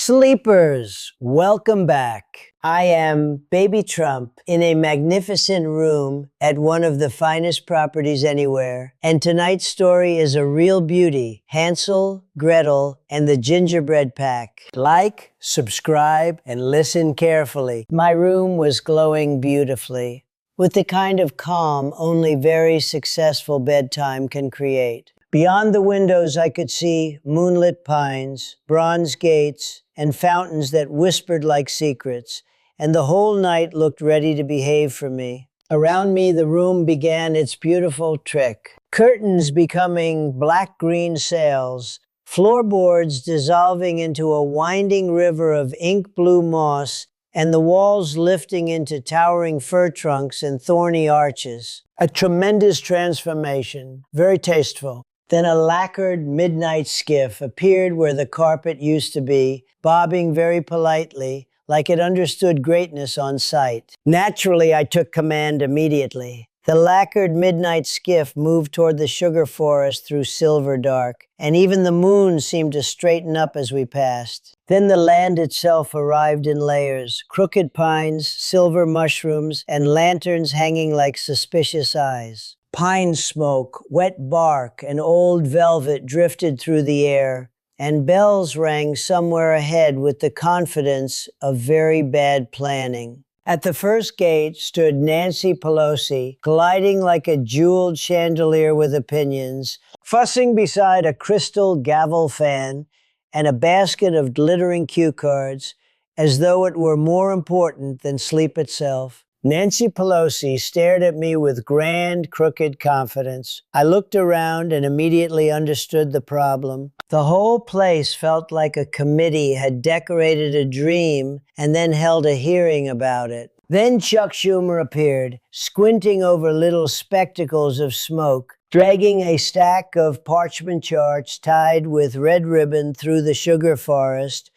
Sleepers, welcome back. I am Baby Trump in a magnificent room at one of the finest properties anywhere. And tonight's story is a real beauty, Hansel, Gretel, and the Gingerbread PAC. Like, subscribe, and listen carefully. My room was glowing beautifully, with the kind of calm only very successful bedtime can create. Beyond the windows, I could see moonlit pines, bronze gates, and fountains that whispered like secrets, and the whole night looked ready to behave for me. Around me, the room began its beautiful trick. Curtains becoming black-green sails, floorboards dissolving into a winding river of ink-blue moss, and the walls lifting into towering fir trunks and thorny arches. A tremendous transformation, very tasteful. Then a lacquered midnight skiff appeared where the carpet used to be, bobbing very politely, like it understood greatness on sight. Naturally, I took command immediately. The lacquered midnight skiff moved toward the sugar forest through silver dark, and even the moon seemed to straighten up as we passed. Then the land itself arrived in layers, crooked pines, silver mushrooms, and lanterns hanging like suspicious eyes. Pine smoke, wet bark, and old velvet drifted through the air, and bells rang somewhere ahead with the confidence of very bad planning. At the first gate stood Nancy Pelosi, gliding like a jeweled chandelier with opinions, fussing beside a crystal gavel fan and a basket of glittering cue cards, as though it were more important than sleep itself. Nancy Pelosi stared at me with grand, crooked confidence. I looked around and immediately understood the problem. The whole place felt like a committee had decorated a dream and then held a hearing about it. Then Chuck Schumer appeared, squinting over little spectacles of smoke, dragging a stack of parchment charts tied with red ribbon through the sugar forest,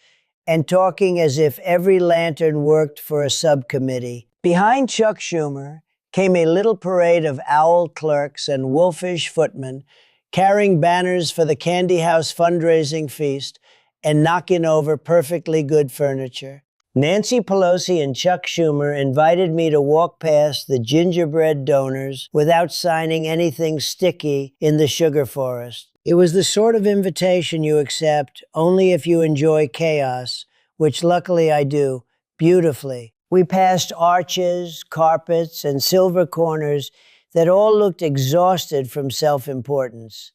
and talking as if every lantern worked for a subcommittee. Behind Chuck Schumer came a little parade of owl clerks and wolfish footmen carrying banners for the Candy House fundraising feast and knocking over perfectly good furniture. Nancy Pelosi and Chuck Schumer invited me to walk past the gingerbread donors without signing anything sticky in the sugar forest. It was the sort of invitation you accept only if you enjoy chaos, which luckily I do, beautifully. We passed arches, carpets, and silver corners that all looked exhausted from self-importance.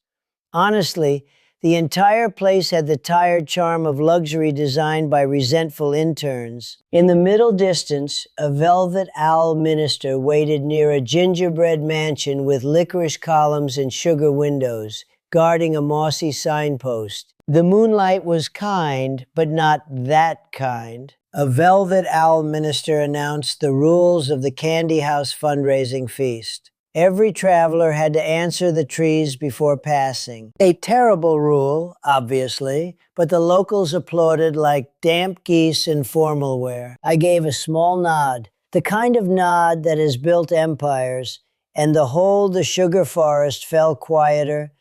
Honestly, the entire place had the tired charm of luxury designed by resentful interns. In the middle distance, a velvet owl minister waited near a gingerbread mansion with licorice columns and sugar windows, guarding a mossy signpost. The moonlight was kind, but not that kind. A velvet owl minister announced the rules of the Candy House fundraising feast. Every traveler had to answer the trees before passing. A terrible rule, obviously, but the locals applauded like damp geese in formal wear. I gave a small nod, the kind of nod that has built empires, and the sugar forest fell quieter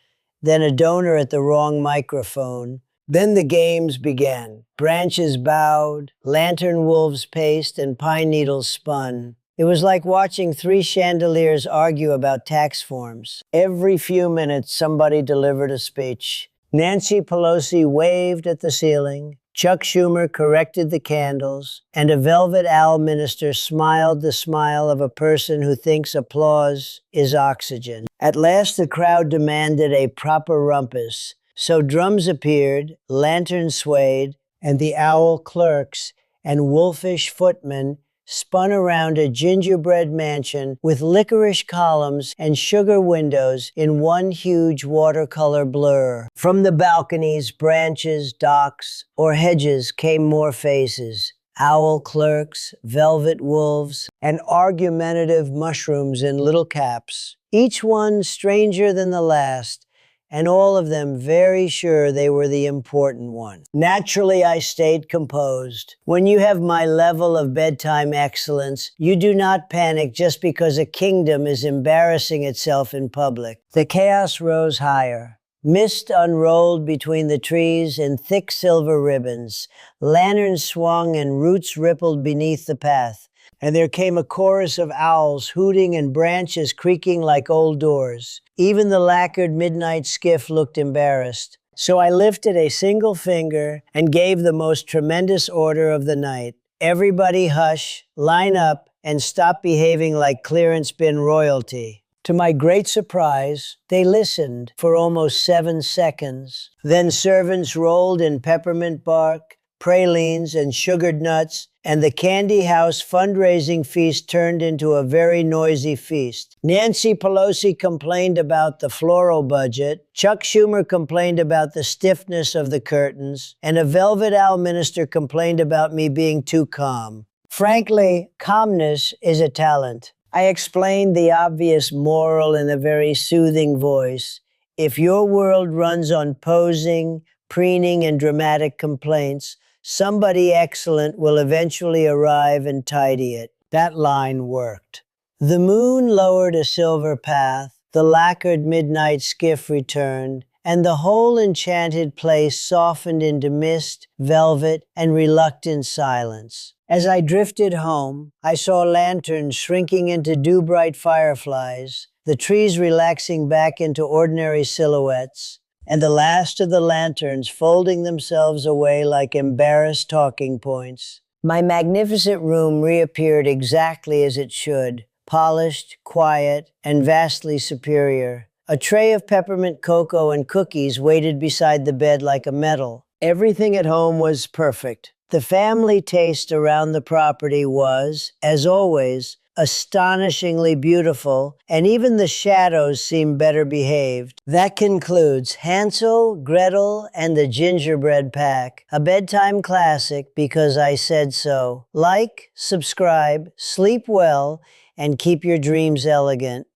than a donor at the wrong microphone. Then the games began. Branches bowed, lantern wolves paced, and pine needles spun. It was like watching three chandeliers argue about tax forms. Every few minutes, somebody delivered a speech. Nancy Pelosi waved at the ceiling, Chuck Schumer corrected the candles, and a velvet owl minister smiled the smile of a person who thinks applause is oxygen. At last, the crowd demanded a proper rumpus. So drums appeared, lanterns swayed, and the owl clerks and wolfish footmen spun around a gingerbread mansion with licorice columns and sugar windows in one huge watercolor blur. From the balconies, branches, docks, or hedges came more faces. Owl clerks, velvet wolves, and argumentative mushrooms in little caps. Each one stranger than the last, and all of them very sure they were the important one. Naturally, I stayed composed. When you have my level of bedtime excellence, you do not panic just because a kingdom is embarrassing itself in public. The chaos rose higher. Mist unrolled between the trees in thick silver ribbons. Lanterns swung and roots rippled beneath the path. And there came a chorus of owls hooting and branches creaking like old doors. Even the lacquered midnight skiff looked embarrassed. So I lifted a single finger and gave the most tremendous order of the night. Everybody hush, line up, and stop behaving like clearance bin royalty. To my great surprise, they listened for almost 7 seconds. Then servants rolled in peppermint bark, pralines, and sugared nuts, and the candy house fundraising feast turned into a very noisy feast. Nancy Pelosi complained about the floral budget, Chuck Schumer complained about the stiffness of the curtains, and a Velvet Owl minister complained about me being too calm. Frankly, calmness is a talent. I explained the obvious moral in a very soothing voice. If your world runs on posing, preening, and dramatic complaints, somebody excellent will eventually arrive and tidy it. That line worked. The moon lowered a silver path, the lacquered midnight skiff returned, and the whole enchanted place softened into mist, velvet, and reluctant silence. As I drifted home, I saw lanterns shrinking into dew-bright fireflies, the trees relaxing back into ordinary silhouettes, and the last of the lanterns folding themselves away like embarrassed talking points. My magnificent room reappeared exactly as it should, polished, quiet, and vastly superior. A tray of peppermint cocoa and cookies waited beside the bed like a medal. Everything at home was perfect. The family taste around the property was, as always, astonishingly beautiful, and even the shadows seemed better behaved. That concludes Hansel, Gretel, and the Gingerbread PAC, a bedtime classic because I said so. Like, subscribe, sleep well, and keep your dreams elegant.